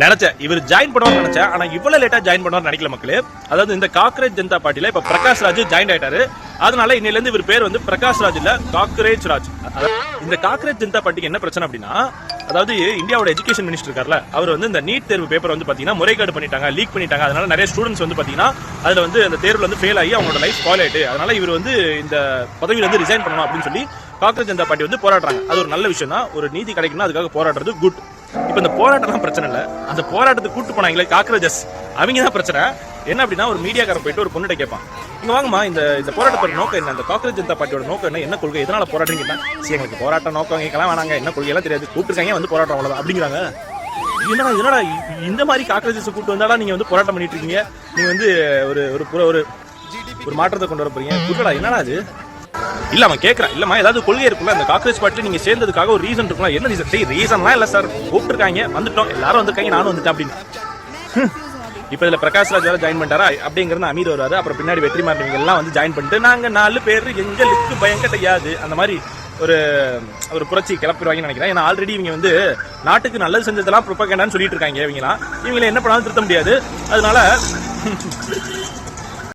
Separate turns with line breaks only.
நினைச்சேன் இவர் ஜாயின் பண்ணுவார்னு நினைச்சேன். ஆனா இவ்வளவு லேட்டா ஜாயின் பண்ணுவார்னு நினைக்கல மக்களே. அதாவது இந்த காக்ரோச் ஜனதா பார்ட்டில இப்ப பிரகாஷ் ராஜ் ஜாயின் ஆயிட்டாரு. அதனால இன்னையில இருந்து இவர் பேர் வந்து பிரகாஷ் ராஜ் இல்ல காக்ரோச் ராஜ். இந்த காக்ரோச் ஜனதா பார்ட்டிக்கு என்ன பிரச்சனை அப்படின்னா, அதாவது இந்தியாவோட எஜுகேஷன் மினிஸ்டர் இருக்கார்ல, அவர் வந்து இந்த நீட் தேர்வு பேப்பர் வந்து பாத்தீங்கன்னா முறைகேடு பண்ணிட்டாங்க, லீக் பண்ணிட்டாங்க. அதனால நிறைய ஸ்டூடெண்ட்ஸ் வந்து பாத்தீங்கன்னா அதுல வந்து அந்த தேர்வுல வந்து ஃபெயில் ஆகி அவங்களோட லைஃப் ஸ்பாயில் ஆயிட்டு, அதனால இவர் வந்து இந்த பதவியில இருந்து ரிசைன் பண்ணணும் அப்படின்னு சொல்லி காக்ரோச் ஜனதா பார்ட்டி வந்து போராடுறாங்க. அது ஒரு நல்ல விஷயம் தான். ஒரு நீதி கிடைக்கணும் அதுக்காக போராடுறது குட். இப்ப இந்த போராட்டம் பிரச்சனை இல்ல, அந்த போராட்டத்துக்கு கூட்டு போனாங்களே காக்ரோச்சஸ், அவங்க தான் பிரச்சனை. என்ன அப்படின்னா, ஒரு மீடியாக்காரன் போயிட்டு ஒரு பொண்ணுகிட்ட கேட்பான், இங்க வாங்கம்மா இந்த போராட்டத்தோட நோக்கம் என்ன, இந்த காக்ரோச் ஜனதா பார்ட்டியோட நோக்கம் என்ன கொள்கை, எதனால போராட்டம் கேட்டா, சரி எங்களுக்கு போராட்ட நோக்கம் கேட்கலாம் வேணாங்க, என்ன கொள்கை எல்லாம் தெரியாது, கூப்பிட்டுருக்காங்க வந்து போராட்டம் அவ்வளவுதான் அப்படிங்கிறாங்க. என்னடா இந்த மாதிரி காக்ரோச்சஸ் கூட்டு வந்தாடா நீங்க வந்து போராட்டம் பண்ணிட்டு இருக்கீங்க, நீங்க வந்து ஒரு மாற்றத்தை கொண்டு வர போறீங்க, குட்டடா என்னடா அது இல்ல அவன் கேட்கறான். இல்லம்மா ஏதாவது கொள்கை இருக்குல்ல, அந்த காக்ரோச் பார்ட்டில நீங்க சேர்ந்ததுக்காக ஒரு ரீசன் இருக்குல்ல, என்ன ரீசன்? சரி ரீசன்லாம் இல்ல சார், கூப்பிட்டுருக்காங்க வந்துட்டோம், எல்லாரும் வந்திருக்காங்க நானும் வந்துட்டேன் அப்படின்னு. இப்ப இதுல பிரகாஷ் ராஜ் வேற ஜாயின் பண்ணிட்டாரா, அப்படிங்கிறது அமீர் வருவாரு, அப்புறம் பின்னாடி வெற்றிமாறன் இவங்க எல்லாம் வந்து ஜாயின் பண்ணிட்டு நாங்க 4 பேர் எங்களுக்கு பயம் கிடையாது அந்த மாதிரி ஒரு புரட்சி கிளப்பிடுவாங்கன்னு நினைக்கிறேன். ஏன்னா ஆல்ரெடி இவங்க வந்து நாட்டுக்கு நல்லது செஞ்சதெல்லாம் ப்ரொபகண்டான்னு சொல்லிட்டு இருக்காங்க. இவங்களை என்ன பண்ணாலும் திருத்த முடியாது. அதனால